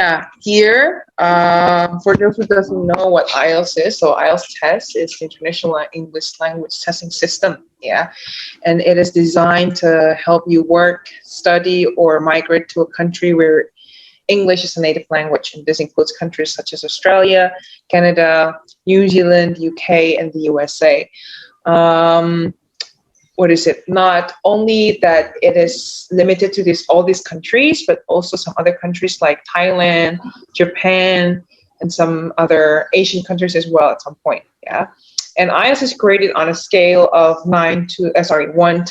Yeah, here, for those who doesn't know what IELTS is, so IELTS test is the International English Language Testing System. Yeah, and it is designed to help you work, study, or migrate to a country where English is a native language, and this includes countries such as Australia, Canada, New Zealand, UK, and the USA. Um, what is it? Not only that it is limited to all these countries, but also some other countries like Thailand, Japan, and some other Asian countries as well at some point. Yeah. And IELTS is graded on a scale of 1 to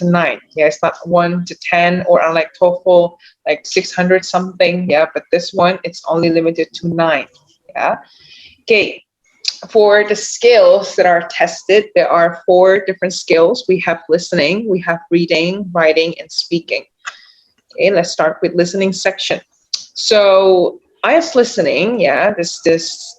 9. Yeah, it's not 1 to 10, or unlike TOEFL, like 600 something. Yeah, but this one, it's only limited to 9. Yeah. Okay. For the skills that are tested, there are 4 different skills. We have listening, we have reading, writing, and speaking. Okay, let's start with listening section. So IELTS listening, yeah, this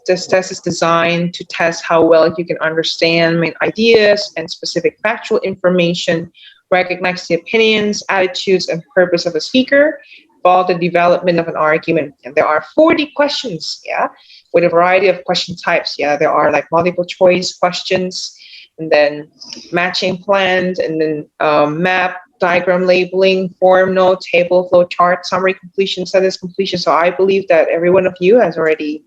test is designed to test how well you can understand main ideas and specific factual information, recognize the opinions, attitudes, and purpose of a speaker, follow the development of an argument. And there are 40 questions, yeah, with a variety of question types. Yeah, there are like multiple choice questions, and then matching plans, and then map, diagram labeling, form note, table, flow chart, summary completion, sentence completion. So I believe that every one of you has already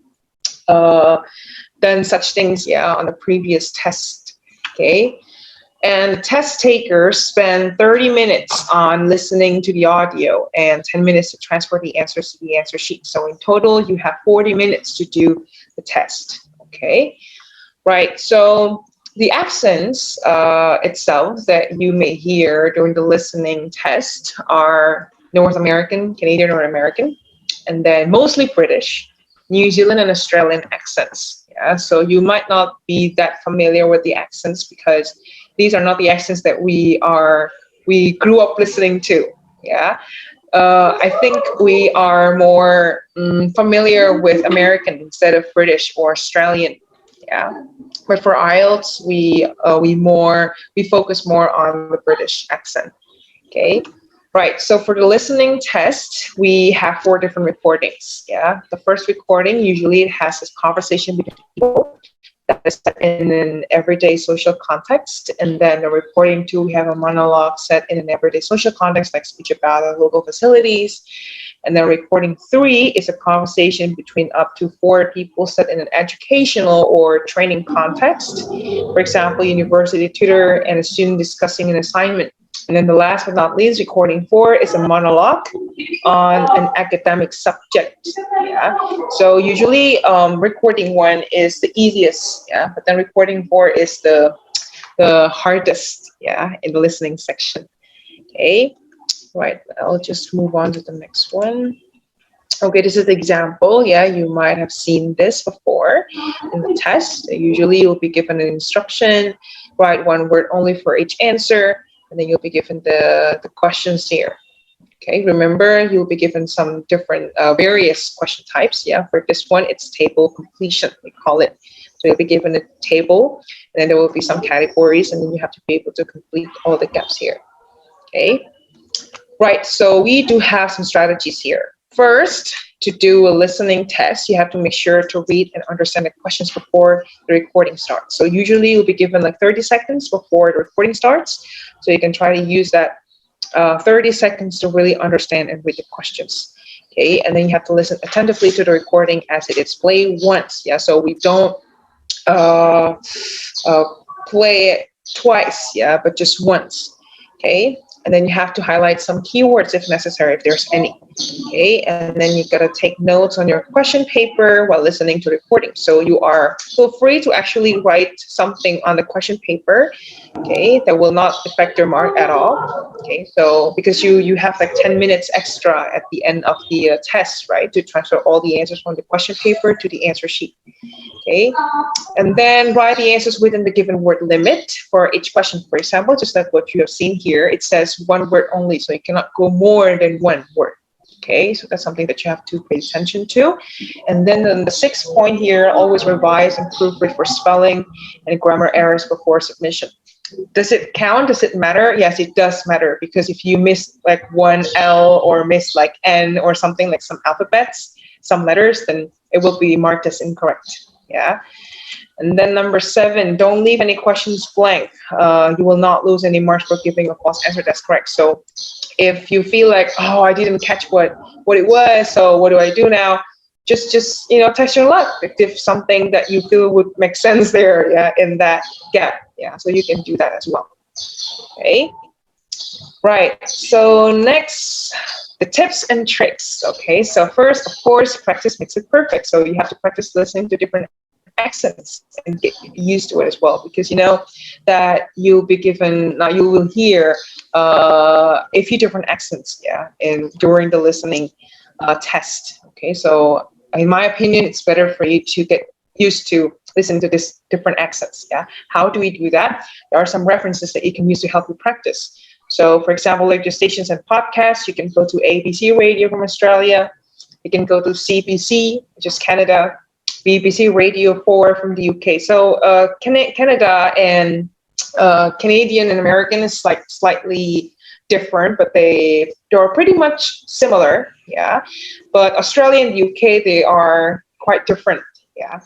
done such things, yeah, on the previous test. Okay. And test takers spend 30 minutes on listening to the audio and 10 minutes to transfer the answers to the answer sheet. So in total, you have 40 minutes to do the test. Okay, right. So the accents itself that you may hear during the listening test are North American, Canadian, or American, and then mostly British, New Zealand, and Australian accents. Yeah, so you might not be that familiar with the accents because these are not the accents that we grew up listening to. Yeah, I think we are more familiar with American instead of British or Australian. Yeah, but for IELTS, we focus more on the British accent. Okay. Right, so for the listening test, we have 4 different recordings. Yeah, the first recording, usually it has this conversation between people that is set in an everyday social context. And then the recording 2, we have a monologue set in an everyday social context, like speech about the local facilities. And then recording 3 is a conversation between up to 4 people set in an educational or training context. For example, university tutor and a student discussing an assignment. And then the last but not least, recording 4 is a monologue on an academic subject. Yeah. So usually recording 1 is the easiest, yeah, but then recording 4 is the hardest, yeah, in the listening section. Okay. Right. I'll just move on to the next one. Okay, this is the example. Yeah, you might have seen this before in the test. Usually you'll be given an instruction, write 1 word only for each answer, and then you'll be given the questions here. Okay, remember, you'll be given some different various question types. Yeah, for this one, it's table completion, we call it. So you'll be given a table, and then there will be some categories, and then you have to be able to complete all the gaps here. Okay, right, so we do have some strategies here. First, to do a listening test, you have to make sure to read and understand the questions before the recording starts. So usually you'll be given like 30 seconds before the recording starts. So you can try to use that 30 seconds to really understand and read the questions. Okay, and then you have to listen attentively to the recording as it is played once. Yeah, so we don't play it twice, yeah, but just once. Okay, and then you have to highlight some keywords if necessary, if there's any. Okay, and then you gotta take notes on your question paper while listening to the recording. So you feel free to actually write something on the question paper, okay, that will not affect your mark at all. Okay, so because you have like 10 minutes extra at the end of the test, right, to transfer all the answers from the question paper to the answer sheet. Okay, and then write the answers within the given word limit for each question. For example, just like what you have seen here, it says 1 word only, so you cannot go more than 1 word. Okay, so that's something that you have to pay attention to. And then the 6th point here, always revise and proofread for spelling and grammar errors before submission. Does it count? Does it matter? Yes, it does matter, because if you miss like 1 L or miss like N or something, like some alphabets, some letters, then it will be marked as incorrect. Yeah. And then number 7, don't leave any questions blank. You will not lose any marks for giving a false answer that's correct. So if you feel like, oh, I didn't catch what it was, so what do I do now? Just test your luck. If something that you feel would make sense there, yeah, in that gap, yeah. So you can do that as well. Okay. Right. So next, the tips and tricks. Okay. So first, of course, practice makes it perfect. So you have to practice listening to different accents and get used to it as well, because you know that you'll be given, now you will hear a few different accents, yeah, during the listening test. Okay, so in my opinion, it's better for you to get used to listen to these different accents. Yeah, how do we do that? There are some references that you can use to help you practice. So, for example, like your stations and podcasts, you can go to ABC Radio from Australia. You can go to CBC, which is Canada. BBC Radio 4 from the UK. So Canada and Canadian and American is like slightly different, but they're pretty much similar. Yeah, but Australia and the UK, they are quite different. Yeah,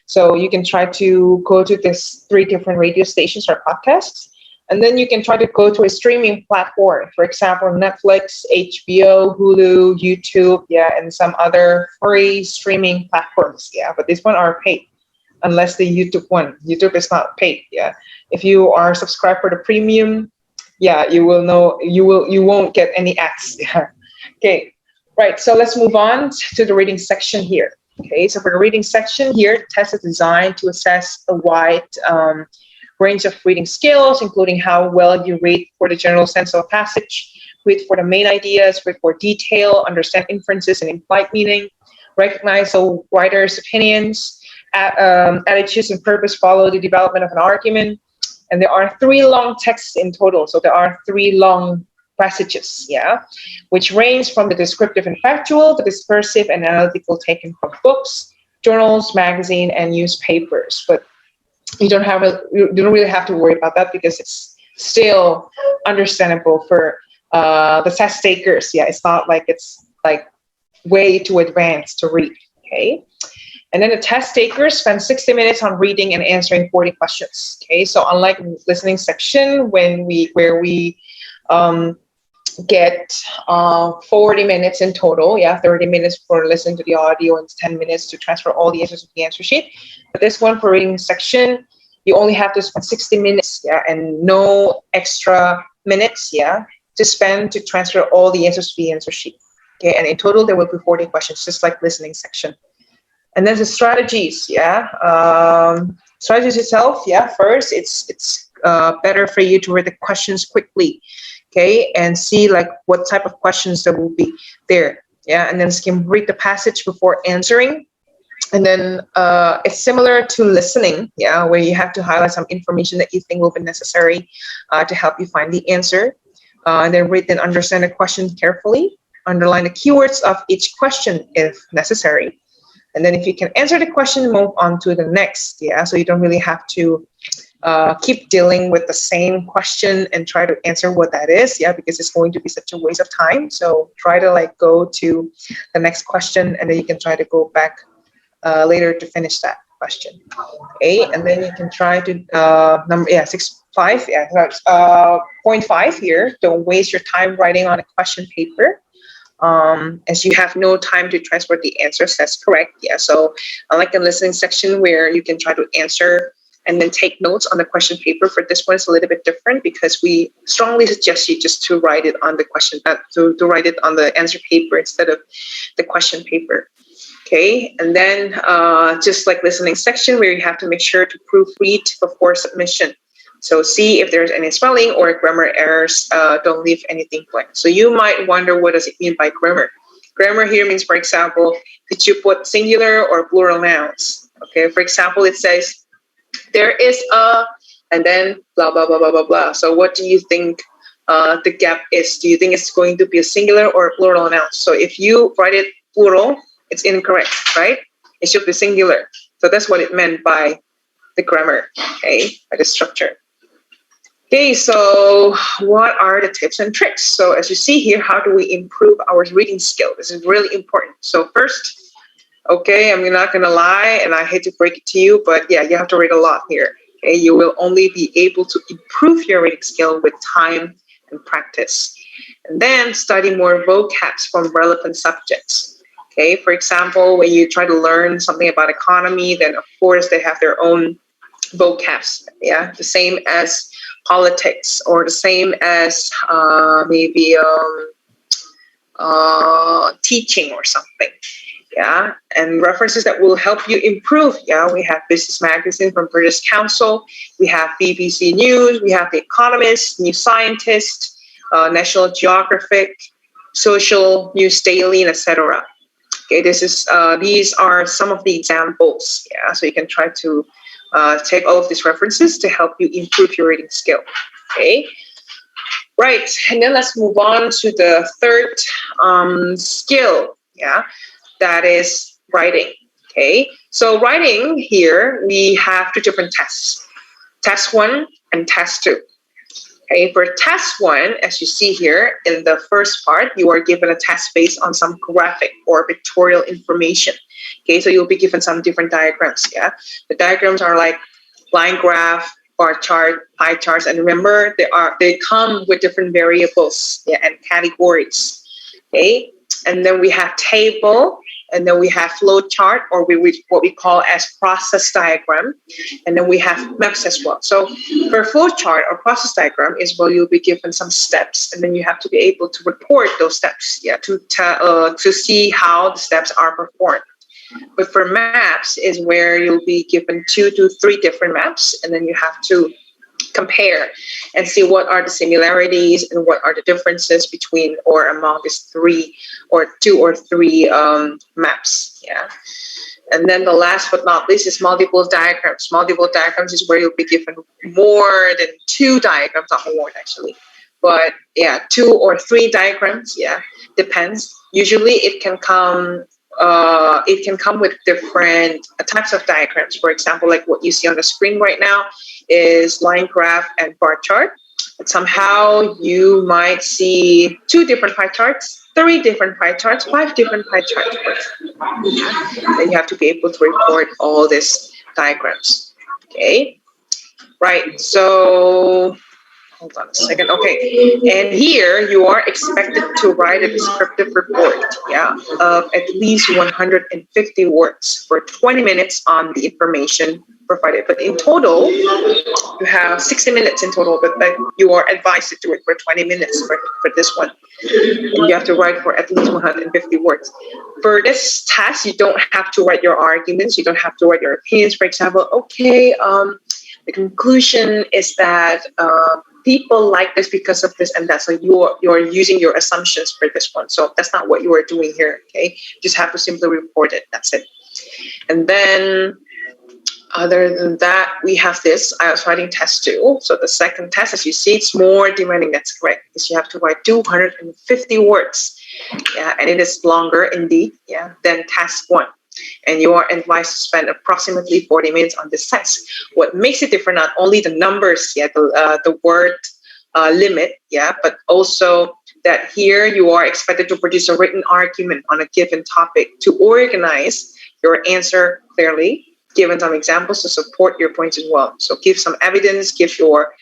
so you can try to go to these 3 different radio stations or podcasts. And then you can try to go to a streaming platform, for example, Netflix, HBO, Hulu, YouTube, yeah, and some other free streaming platforms, yeah. But these one are paid, unless the YouTube one. YouTube is not paid, yeah. If you are subscribed for the premium, yeah, you will know you won't get any ads. Yeah. Okay, right. So let's move on to the reading section here. Okay, so for the reading section here, the test is designed to assess a wide range of reading skills, including how well you read for the general sense of a passage, read for the main ideas, read for detail, understand inferences and implied meaning, recognize a writer's opinions, attitudes and purpose follow the development of an argument. And there are 3 long texts in total. So there are 3 long passages, yeah, which range from the descriptive and factual, the discursive and analytical taken from books, journals, magazine, and newspapers. But you don't really have to worry about that, because it's still understandable for the test takers. Yeah, it's not like it's like way too advanced to read. Okay, and then the test takers spend 60 minutes on reading and answering 40 questions. Okay, so unlike listening section, where we get 40 minutes in total, yeah, 30 minutes for listening to the audio and 10 minutes to transfer all the answers to the answer sheet. But this one, for reading section, you only have to spend 60 minutes, yeah, and no extra minutes, yeah, to spend to transfer all the answers to the answer sheet. Okay, and in total there will be 40 questions, just like listening section. And then the strategies, yeah, strategies itself, yeah. First, it's better for you to read the questions quickly, okay, and see like what type of questions there will be there, yeah, and then skim read the passage before answering. And then it's similar to listening, yeah, where you have to highlight some information that you think will be necessary to help you find the answer. And then read and understand the question carefully. Underline the keywords of each question if necessary. And then if you can answer the question, move on to the next, yeah. So you don't really have to keep dealing with the same question and try to answer what that is, yeah, because it's going to be such a waste of time. So try to like go to the next question, and then you can try to go back later to finish that question. Okay, and then you can try to 6.5, yeah, point 5 here. Don't waste your time writing on a question paper, as you have no time to transfer the answers. That's correct. Yeah. So unlike in listening section where you can try to answer and then take notes on the question paper, for this one it's a little bit different, because we strongly suggest you just to write it on the question, to write it on the answer paper instead of the question paper. Okay, and then just like listening section where you have to make sure to proofread before submission. So see if there's any spelling or grammar errors. Don't leave anything blank. So you might wonder, what does it mean by grammar? Grammar here means, for example, did you put singular or plural nouns? Okay, for example, it says, there is a, and then blah, blah, blah, blah, blah, blah. So what do you think the gap is? Do you think it's going to be a singular or a plural noun? So if you write it plural, it's incorrect, right? It should be singular. So that's what it meant by the grammar, okay, by the structure. Okay, so what are the tips and tricks? So as you see here, how do we improve our reading skill? This is really important. So first, Okay, I'm not gonna lie, and I hate to break it to you, but yeah, you have to read a lot here. Okay, you will only be able to improve your reading skill with time and practice. And then study more vocabs from relevant subjects. Okay, for example, when you try to learn something about economy, then of course they have their own vocabs. Yeah, the same as politics or the same as maybe teaching or something. Yeah, and references that will help you improve. Yeah, we have Business Magazine from British Council, we have BBC News, we have The Economist, New Scientist, National Geographic, Social News Daily, and etc. Okay, these are some of the examples. Yeah, so you can try to take all of these references to help you improve your reading skill. Okay, right, and then let's move on to the third skill. Yeah, that is writing. Okay, so writing here, we have two different tests, test 1 and test 2. Okay, for test 1, as you see here in the first part, you are given a test based on some graphic or pictorial information. Okay, so you'll be given some different diagrams. Yeah, the diagrams are like line graph, bar chart, pie charts, and remember they come with different variables, yeah, and categories. Okay, and then we have table, and then we have flow chart, or what we call as process diagram, and then we have maps as well. So for flow chart or process diagram is where you'll be given some steps, and then you have to be able to report those steps, yeah, to see how the steps are performed. But for maps is where you'll be given 2 to 3 different maps, and then you have to compare and see what are the similarities and what are the differences between or among these 3 or 2 or 3 maps. Yeah. And then the last but not least is multiple diagrams. Multiple diagrams is where you'll be given more than 2 diagrams, not more actually. But yeah, 2 or 3 diagrams, yeah, depends. Usually it can come with different types of diagrams. For example, like what you see on the screen right now is line graph and bar chart. But somehow you might see 2 different pie charts, 3 different pie charts, 5 different pie charts. Then you have to be able to report all these diagrams. Okay, right. So hold on a second. Okay, and here you are expected to write a descriptive report, yeah, of at least 150 words for 20 minutes on the information provided. But in total, you have 60 minutes in total, but you are advised to do it for 20 minutes for this one. And you have to write for at least 150 words. For this task, you don't have to write your arguments. You don't have to write your opinions. For example, okay, the conclusion is that people like this because of this and that. So you're using your assumptions for this one. So that's not what you are doing here. Okay, you just have to simply report it. That's it. And then other than that, we have this IELTS writing test 2. So the second test, as you see, it's more demanding. That's correct, because you have to write 250 words. Yeah, and it is longer indeed, yeah, than task 1. And you are advised to spend approximately 40 minutes on this test. What makes it different, not only the numbers, yeah, the word limit, yeah, but also that here you are expected to produce a written argument on a given topic to organize your answer clearly, given some examples to support your points as well. So give some evidence, give your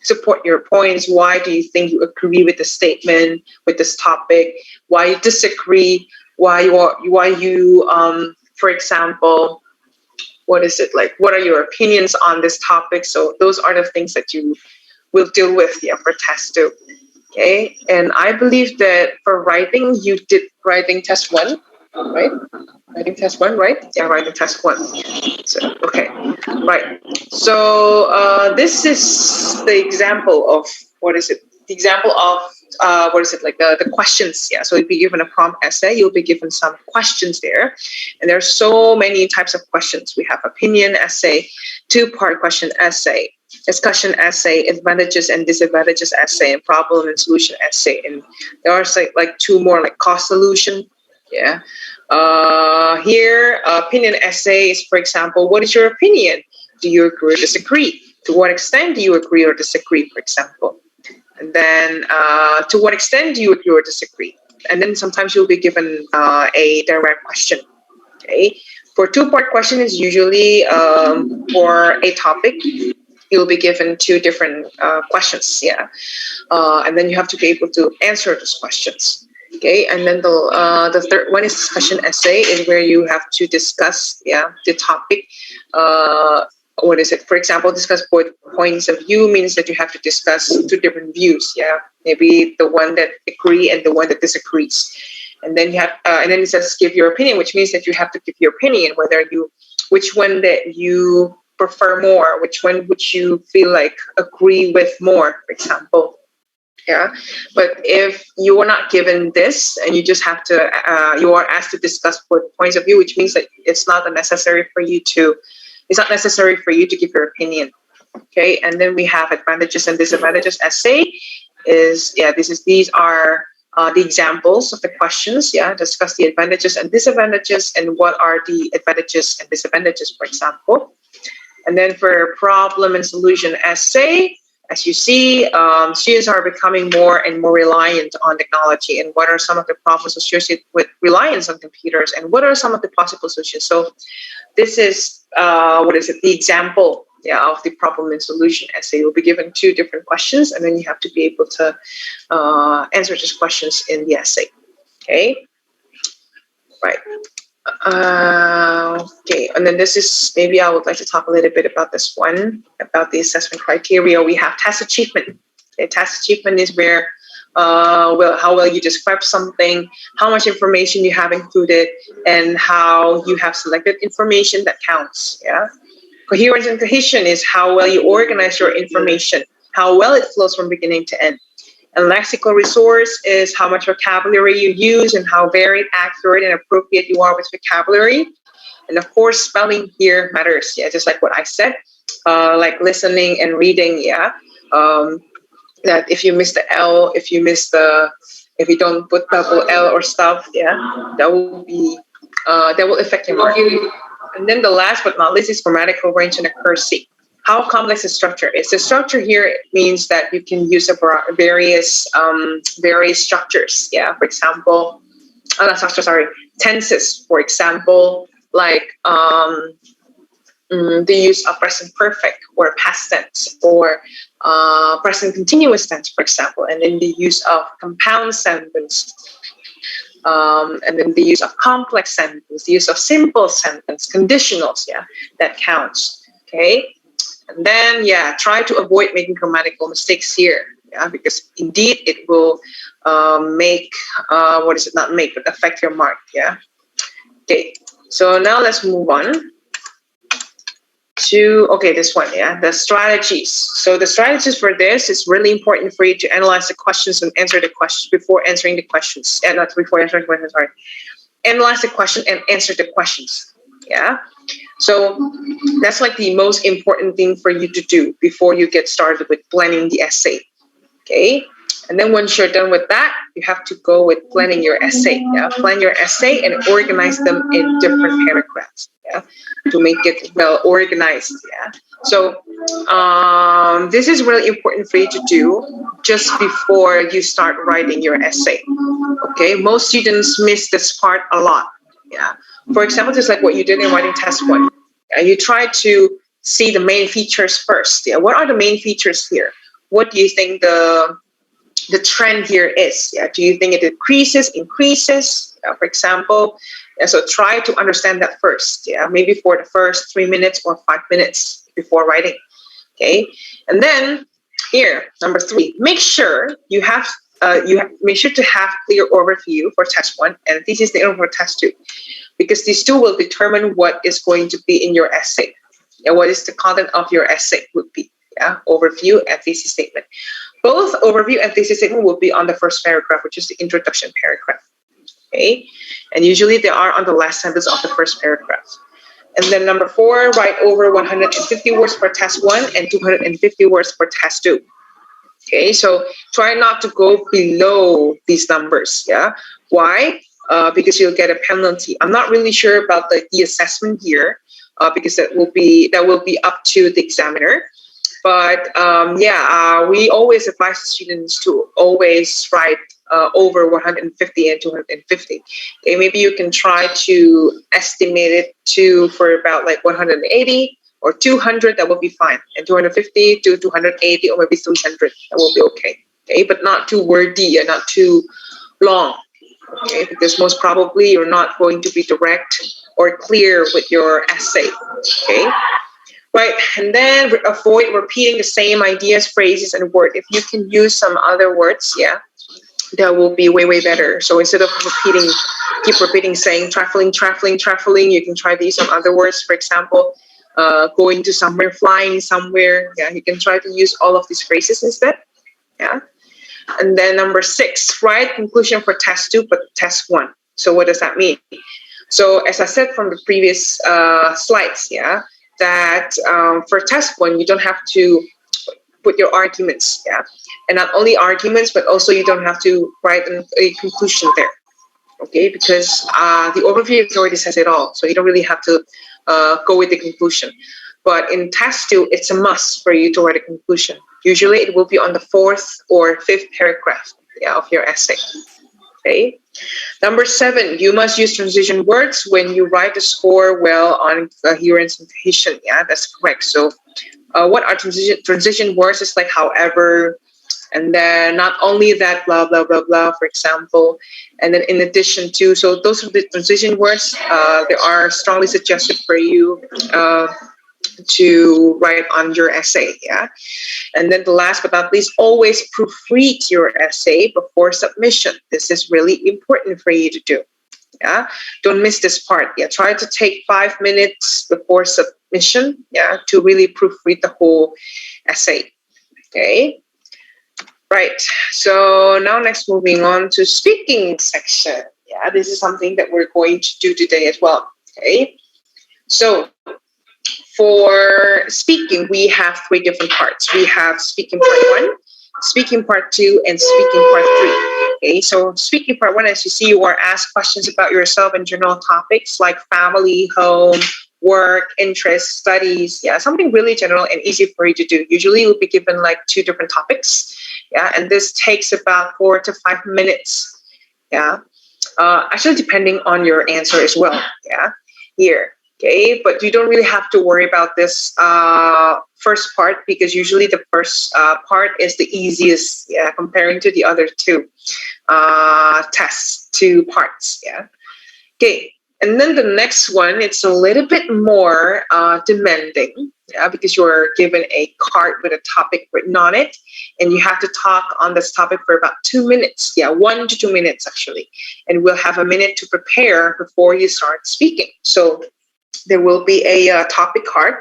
support your points. Why do you think you agree with the statement, with this topic? Why you disagree? Why you for example, what is it like? What are your opinions on this topic? So those are the things that you will deal with, yeah, for test 2. Okay, and I believe that for writing, you did writing test 1, right? Writing test 1, right? Yeah, writing test 1. So, okay, right. So this is the example of, what is it? The example of, what is it, like the questions, yeah. So you'll be given a prompt essay, you'll be given some questions there. And there's so many types of questions. We have opinion essay, 2-part question essay, discussion essay, advantages and disadvantages essay, and problem and solution essay. And there are like 2 more, like cost solution, yeah. Here, opinion essay is, for example, what is your opinion? Do you agree or disagree? To what extent do you agree or disagree, for example? And then, to what extent do you agree or disagree? And then sometimes you'll be given a direct question. Okay. For two-part question is usually for a topic, you'll be given two different questions. Yeah. And then you have to be able to answer those questions. Okay, and then the third one is discussion essay, is where you have to discuss the topic. What is it? For example, discuss both points of view means that you have to discuss two different views. Yeah, maybe the one that agree and the one that disagrees. And then you have, and then it says give your opinion, which means that you have to give your opinion which one that you prefer more, which one would you feel like agree with more, for example. Yeah, but if you are not given this and you just have to, you are asked to discuss both points of view, which means that it's not necessary for you to give your opinion. Okay, and then we have advantages and disadvantages essay. These are the examples of the questions. Yeah, discuss the advantages and disadvantages and what are the advantages and disadvantages, for example. And then for problem and solution essay, as you see, students are becoming more and more reliant on technology. And what are some of the problems associated with reliance on computers? And what are some of the possible solutions? So this is, the example of the problem and solution essay. You'll be given two different questions, and then you have to be able to answer those questions in the essay. Okay, right. Okay, and then this is, maybe I would like to talk a little bit about this one, about the assessment criteria. We have task achievement. Okay, task achievement is where, how well you describe something, how much information you have included, and how you have selected information that counts. Yeah. Coherence and cohesion is how well you organize your information, how well it flows from beginning to end. And lexical resource is how much vocabulary you use and how very accurate and appropriate you are with vocabulary. And of course, spelling here matters. Yeah, just like what I said, like listening and reading. Yeah, that if you miss the L, if you don't put double L or stuff, yeah, that will affect your mark. And then the last but not least is grammatical range and accuracy. How complex the structure is. The structure here means that you can use various structures. Yeah, for example, tenses. For example, like the use of present perfect or past tense or present continuous tense, for example, and then the use of compound sentence. And then the use of complex sentence, the use of simple sentence, conditionals. Yeah, that counts. Okay. And then, try to avoid making grammatical mistakes here, because indeed it will affect your mark, Okay, so now let's move on to, this one, the strategies. So the strategies for this is really important for you to analyze the questions and answer the questions before answering the questions. Not before answering the questions, sorry. Analyze the question and answer the questions, So that's like the most important thing for you to do before you get started with planning the essay. Okay. And then once you're done with that, you have to go with planning your essay. Plan your essay and organize them in different paragraphs. To make it well organized. So this is really important for you to do just before you start writing your essay. Okay. Most students miss this part a lot. For example, just like what you did in writing test one, you try to see the main features first. What are the main features here? What do you think the trend here is? Do you think it increases? For example, so try to understand that first. Maybe for the first 3 minutes or 5 minutes before writing. Okay, and then here, number 3, make sure you have to have clear overview for test 1 and thesis statement for test 2. Because these two will determine what is going to be in your essay. What is the content of your essay would be. Overview and thesis statement. Both overview and thesis statement will be on the first paragraph, which is the introduction paragraph. Okay, and usually they are on the last sentence of the first paragraph. And then number 4, write over 150 words for test 1 and 250 words for test 2. Okay, so try not to go below these numbers. Why? Because you'll get a penalty. I'm not really sure about the assessment here, because that will be up to the examiner. But we always advise students to always write over 150 and 250. Okay, maybe you can try to estimate it to for about like 180 or 200. That will be fine, and 250 to 280 or maybe 300. That will be okay. Okay, but not too wordy and not too long. Okay, because most probably you're not going to be direct or clear with your essay. Okay. Right, and then avoid repeating the same ideas, phrases, and words. If you can use some other words, yeah, that will be way, way better. So instead of keep repeating, saying traveling, traveling, traveling, you can try to use some other words. For example, going to somewhere, flying somewhere. Yeah, you can try to use all of these phrases instead. Yeah. And then number 6, write conclusion for test 2, but test 1. So what does that mean? So as I said from the previous slides, yeah, that for test 1, you don't have to put your arguments, yeah, and not only arguments, but also you don't have to write a conclusion there, okay, because the overview already says it all, so you don't really have to go with the conclusion. But in test 2, it's a must for you to write a conclusion. Usually it will be on the 4th or 5th paragraph, yeah, of your essay. Okay. Number 7, you must use transition words when you write to score well on coherence and cohesion. Yeah, that's correct. So what are transition words? It's like however, and then not only that, blah, blah, blah, blah, for example. And then in addition to, so those are the transition words. They are strongly suggested for you to write on your essay. Yeah. And then the last but not least, always proofread your essay before submission. This is really important for you to do. Yeah, don't miss this part. Yeah, try to take 5 minutes before submission. Yeah, to really proofread the whole essay. Okay. Right. So now next, moving on to speaking section. Yeah, this is something that we're going to do today as well. Okay. So for speaking, we have 3 different parts. We have speaking part 1, speaking part 2, and speaking part 3. Okay, so speaking part 1, as you see, you are asked questions about yourself and general topics like family, home, work, interests, studies. Yeah, something really general and easy for you to do. Usually you'll be given like 2 different topics. Yeah, and this takes about 4 to 5 minutes. Yeah, actually depending on your answer as well. Yeah, here. Okay, but you don't really have to worry about this first part, because usually the first part is the easiest, yeah, comparing to the other 2 tests, 2 parts. Yeah. Okay, and then the next one, it's a little bit more demanding, yeah, because you're given a card with a topic written on it, and you have to talk on this topic for about 2 minutes. Yeah, 1 to 2 minutes actually, and we'll have a minute to prepare before you start speaking. So there will be a topic card,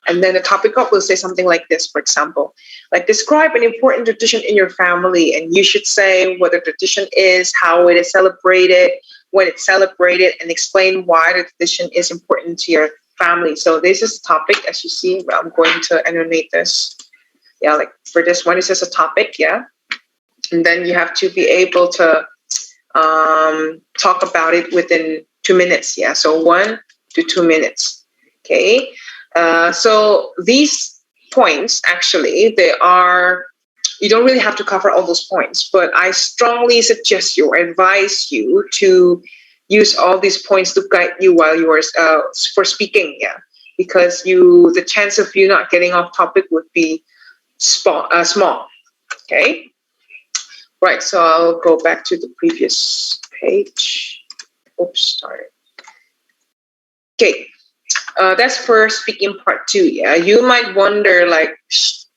and then the topic card will say something like this, for example, like describe an important tradition in your family, and you should say what the tradition is, how it is celebrated, when it's celebrated, and explain why the tradition is important to your family. So this is the topic, as you see. I'm going to animate this. Yeah, like for this one, it's just a topic, yeah. And then you have to be able to talk about it within 2 minutes, yeah. So 1 to 2 minutes. Okay. So these points, actually, you don't really have to cover all those points, but I strongly suggest you or advise you to use all these points to guide you while you are for speaking. Yeah. Because the chance of you not getting off topic would be small. Okay. Right. So I'll go back to the previous page. Oops, sorry. Okay, that's for speaking part 2. Yeah, you might wonder, like,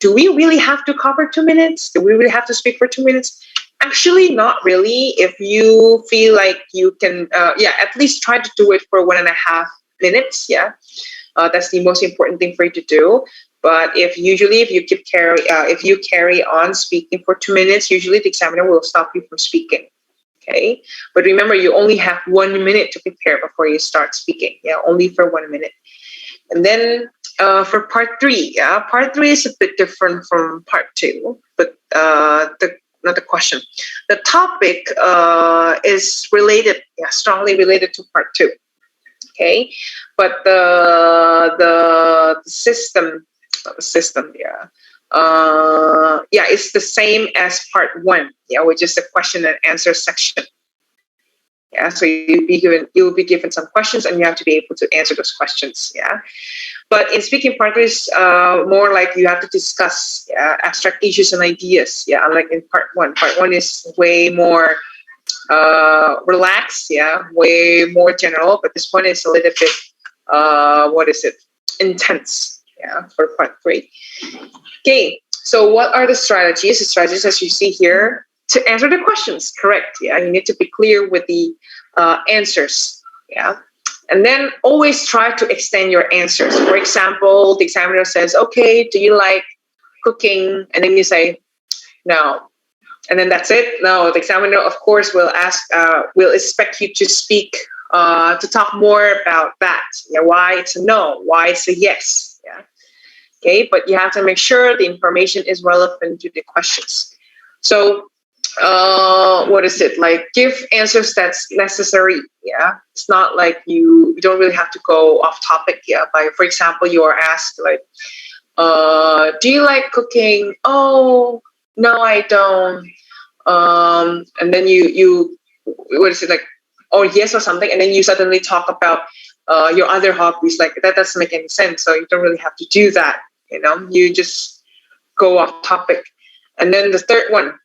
do we really have to cover 2 minutes? Do we really have to speak for 2 minutes? Actually, not really. If you feel like you can, at least try to do it for 1.5 minutes. Yeah, that's the most important thing for you to do. But if you carry on speaking for 2 minutes, usually the examiner will stop you from speaking. Okay, but remember, you only have 1 minute to prepare before you start speaking. Yeah, only for 1 minute. And then for part 3, yeah, part 3 is a bit different from part 2, but not the question. The topic is related, yeah, strongly related to part 2. Okay, but the system, not the system, yeah. Yeah, it's the same as part one, yeah, which is the question and answer section. Yeah, so you'll be given some questions, and you have to be able to answer those questions. Yeah, but in speaking part is more like you have to discuss abstract issues and ideas. Yeah, unlike in part one. Part one is way more relaxed. Yeah, way more general. But this one is a little bit intense. Yeah, for part three. Okay, so what are the strategies? The strategies, as you see here, to answer the questions correct. Yeah, you need to be clear with the answers. Yeah, and then always try to extend your answers. For example, the examiner says, "Okay, do you like cooking?" And then you say, "No," and then that's it. No, the examiner, of course, will expect you to speak, to talk more about that. Yeah, why it's a no, why it's a yes. Yeah. Okay, but you have to make sure the information is relevant to the questions. So, like give answers that's necessary. Yeah, it's not like you don't really have to go off topic. Yeah, by for example, you are asked like, do you like cooking? Oh, no, I don't. And then you like, or yes or something, and then you suddenly talk about your other hobbies. Like that doesn't make any sense. So you don't really have to do that. You just go off topic. And then the third one,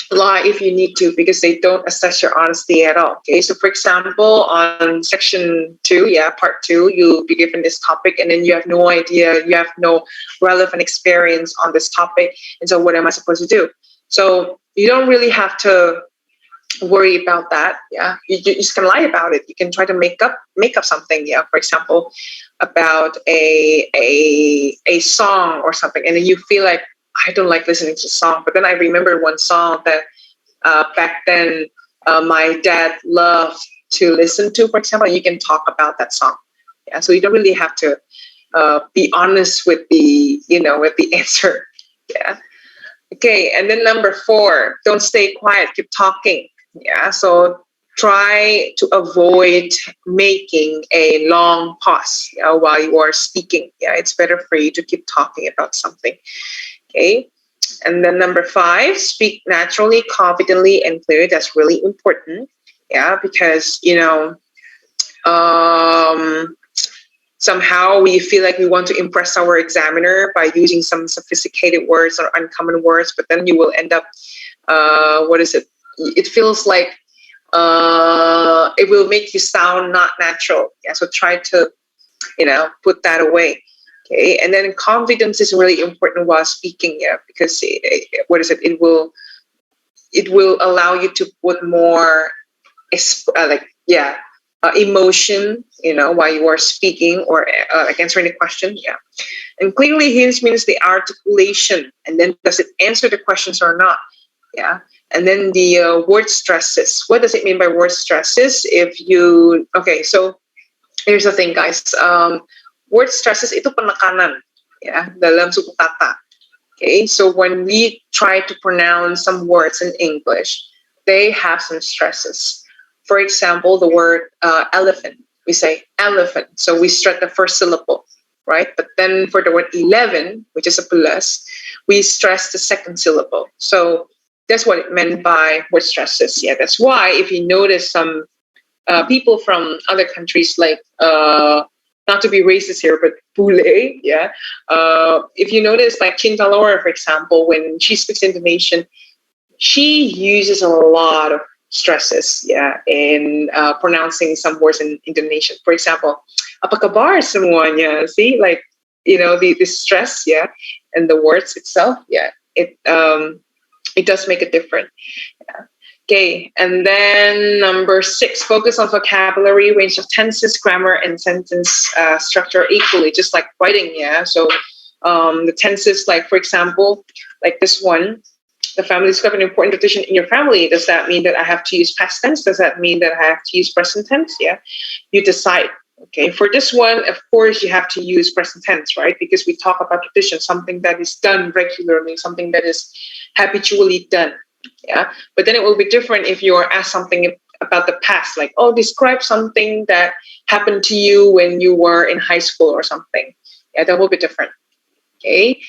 lie if you need to, because they don't assess your honesty at all. Okay, so for example, on section 2, yeah, part 2, you'll be given this topic, and then you have no idea, you have no relevant experience on this topic, and so what am I supposed to do? So you don't really have to worry about that. Yeah, you just can lie about it. You can try to make up something. Yeah, for example, about a song or something, and then you feel like, I don't like listening to a song, but then I remember one song that back then my dad loved to listen to, for example. You can talk about that song. Yeah, so you don't really have to be honest with the answer. Yeah. Okay, and then number 4, don't stay quiet, keep talking. Yeah, so try to avoid making a long pause while you are speaking. Yeah, it's better for you to keep talking about something. Okay, and then number 5, speak naturally, confidently, and clearly. That's really important. Yeah, because somehow we feel like we want to impress our examiner by using some sophisticated words or uncommon words, but then you will end up, it feels like it will make you sound not natural. Yeah, so try to, put that away. Okay, and then confidence is really important while speaking. Yeah, because it will allow you to put more, emotion, while you are speaking or answering the question. Yeah, and clearly hints means the articulation, and then does it answer the questions or not? Yeah, and then the word stresses. What does it mean by word stresses? So here's the thing, guys. Word stresses itu penekanan, ya, dalam suku kata. Okay, so when we try to pronounce some words in English, they have some stresses. For example, the word elephant, we say elephant, so we stress the first syllable, right? But then for the word 11, which is a plus, we stress the second syllable. So that's what it meant by word stresses. Yeah, that's why if you notice some people from other countries, like not to be racist here, but Bule, yeah. If you notice, like Cinta Laura, for example, when she speaks Indonesian, she uses a lot of stresses, yeah, in pronouncing some words in Indonesian. For example, apa kabar semuanya? See, like, the stress, yeah, and the words itself, yeah, it does make a difference. Yeah. Okay, and then number 6, focus on vocabulary, range of tenses, grammar, and sentence structure equally, just like writing. Yeah, so the tenses, like for example, like this one, the family describe an important tradition in your family. Does that mean that I have to use past tense? Does that mean that I have to use present tense? Yeah, you decide. Okay, for this one, of course, you have to use present tense, right? Because we talk about tradition, something that is done regularly, something that is habitually done. Yeah, but then it will be different if you are asked something about the past, like, oh, describe something that happened to you when you were in high school or something. Yeah, that will be different. Okay.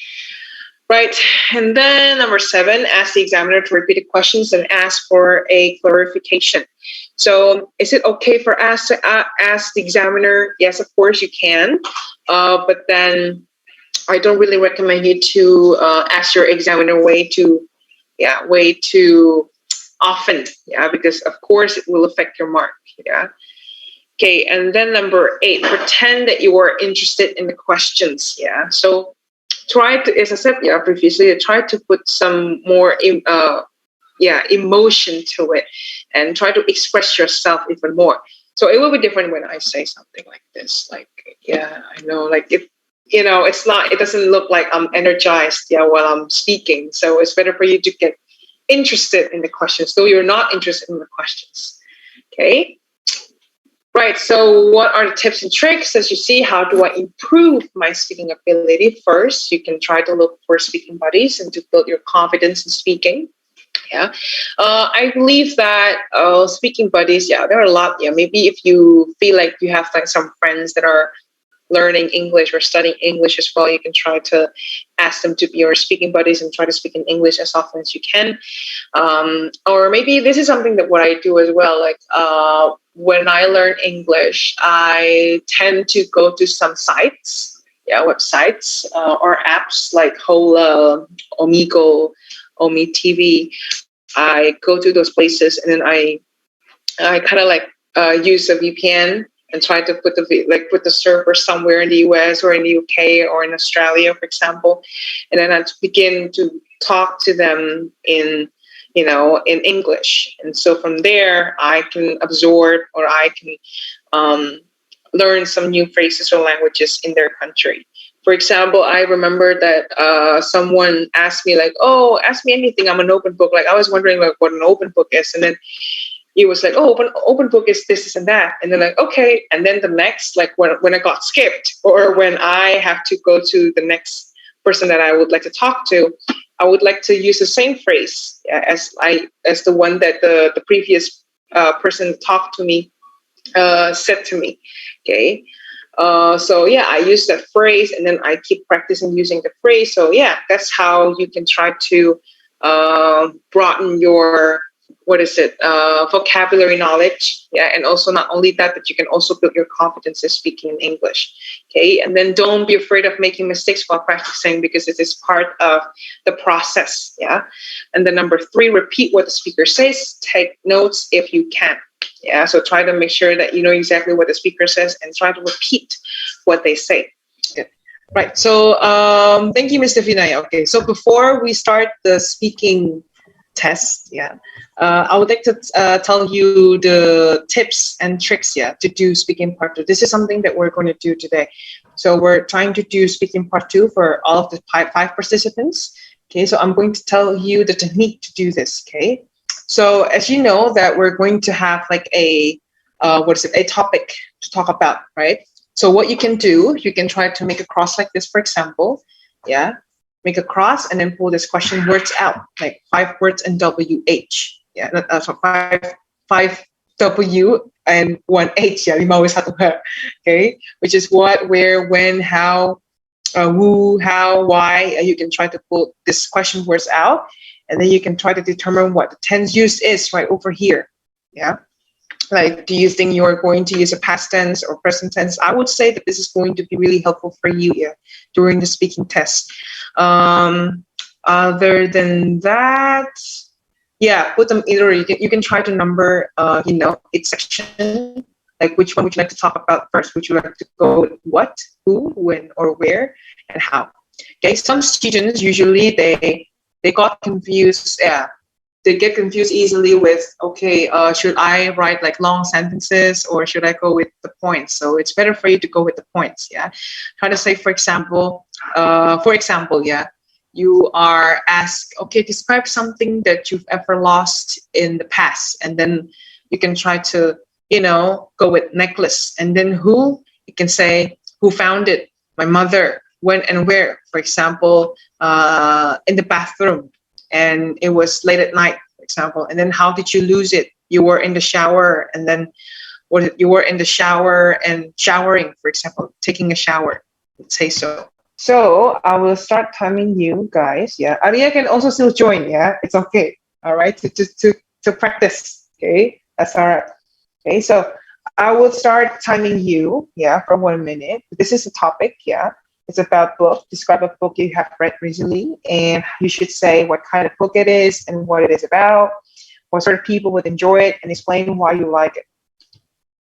Right. And then number 7, ask the examiner to repeat the questions and ask for a clarification. So is it okay for us to ask the examiner? Yes, of course you can. But then I don't really recommend you to ask your examiner way too often. Yeah, because of course it will affect your mark. Yeah. Okay. And then number 8, pretend that you are interested in the questions. Yeah. So try to, as I said, previously, try to put some more emotion to it, and try to express yourself even more. So it will be different when I say something like this, like, yeah, I know, like, if it doesn't look like I'm energized, while I'm speaking. So it's better for you to get interested in the questions, though you're not interested in the questions. Okay. Right. So, what are the tips and tricks? As you see, how do I improve my speaking ability? First, you can try to look for speaking buddies and to build your confidence in speaking. Yeah. I believe that speaking buddies, there are a lot. Yeah. Maybe if you feel like you have like some friends that are learning English or studying English as well, you can try to ask them to be your speaking buddies and try to speak in English as often as you can. Or maybe this is something that what I do as well. Like when I learn English, I tend to go to some sites, websites or apps like Hola, Omigo, Omi TV. I go to those places, and then I kind of like use a VPN and try to put the server somewhere in the US or in the UK or in Australia, for example, and then I begin to talk to them in English. And so from there, I can absorb, or I can learn some new phrases or languages in their country. For example, I remember that someone asked me like, "Oh, ask me anything. I'm an open book." Like I was wondering like what an open book is, and then he was like, "Oh, open book is this and that." And then like, okay. And then the next, like when I got skipped, or when I have to go to the next person that I would like to talk to, I would like to use the same phrase as the one that the previous person talked to me said to me. Okay. So I use that phrase, and then I keep practicing using the phrase. So that's how you can try to broaden your vocabulary knowledge. And also not only that, but you can also build your confidence in speaking in English. Okay. And then don't be afraid of making mistakes while practicing, because it is part of the process. And then number 3, repeat what the speaker says. Take notes if you can. So try to make sure that you know exactly what the speaker says, and try to repeat what they say. Right. So thank you, Mr. Vinay. Okay. So before we start the speaking test, I would like to tell you the tips and tricks, to do speaking part 2. This is something that we're going to do today. So we're trying to do speaking part 2 for all of the 5 participants. Okay. So I'm going to tell you the technique to do this. Okay. So as you know that we're going to have like a topic to talk about, right? So what you can do, you can try to make a cross like this, for example. Make a cross and then pull this question words out, like 5 words and WH. That's what 5 W and 1 H. Lima always have to. Okay, which is what, where, when, how, who, how, why. You can try to pull this question words out, and then you can try to determine what the tense used is right over here. Like, do you think you're going to use a past tense or present tense? I would say that this is going to be really helpful for you during the speaking test. Other than that, put them either. You can try to number, each section. Like, which one would you like to talk about first? Would you like to go with what, who, when, or where, and how? Okay, some students usually they got confused. They get confused easily with, should I write like long sentences, or should I go with the points? So it's better for you to go with the points. Try to say, for example, you are asked, describe something that you've ever lost in the past. And then you can try to, go with necklace. And then who, you can say, who found it? My mother. When and where? For example, in the bathroom, and it was late at night, for example. And then how did you lose it? You were in the shower, and then you were in the shower and showering, for example, taking a shower. Let's say so. So I will start timing you guys. Yeah, Aria can also still join. Yeah, it's okay. All right, to practice. Okay, that's all right. Okay, so I will start timing you. Yeah, for 1 minute. This is a topic. Yeah, it's about book. Describe a book you have read recently, and you should say what kind of book it is and what it is about. What sort of people would enjoy it, and explain why you like it.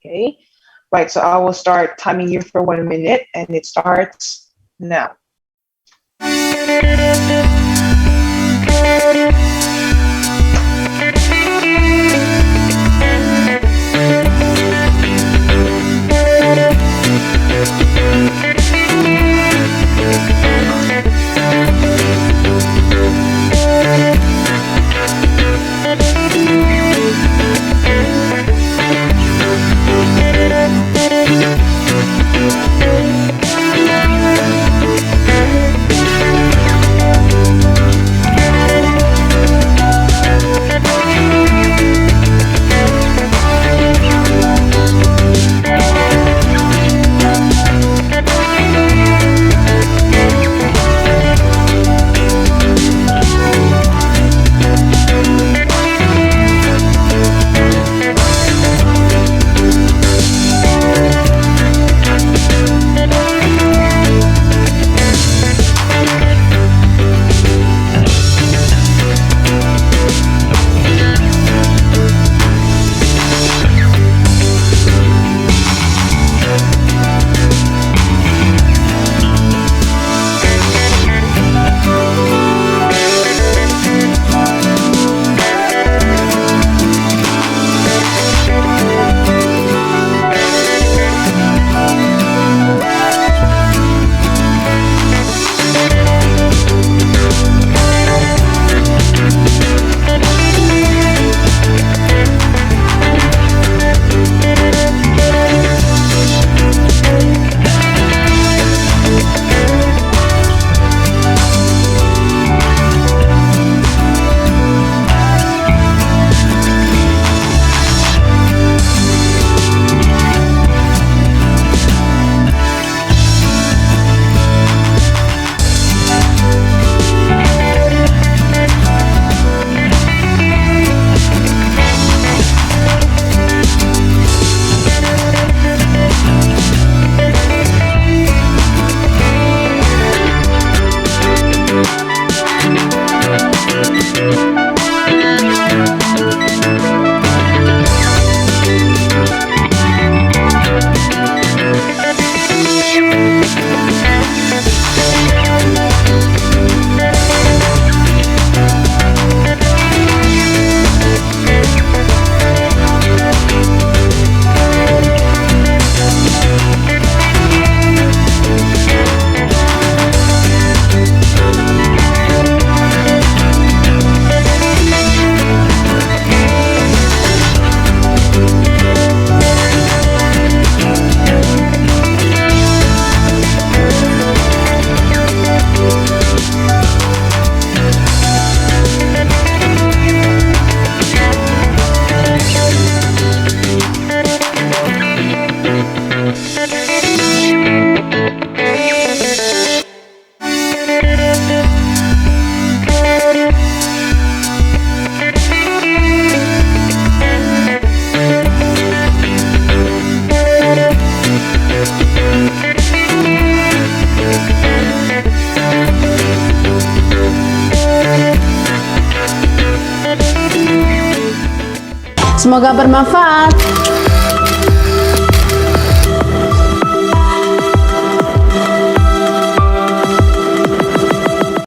Okay, right. So I will start timing you for 1 minute, and it starts now. Semoga bermanfaat.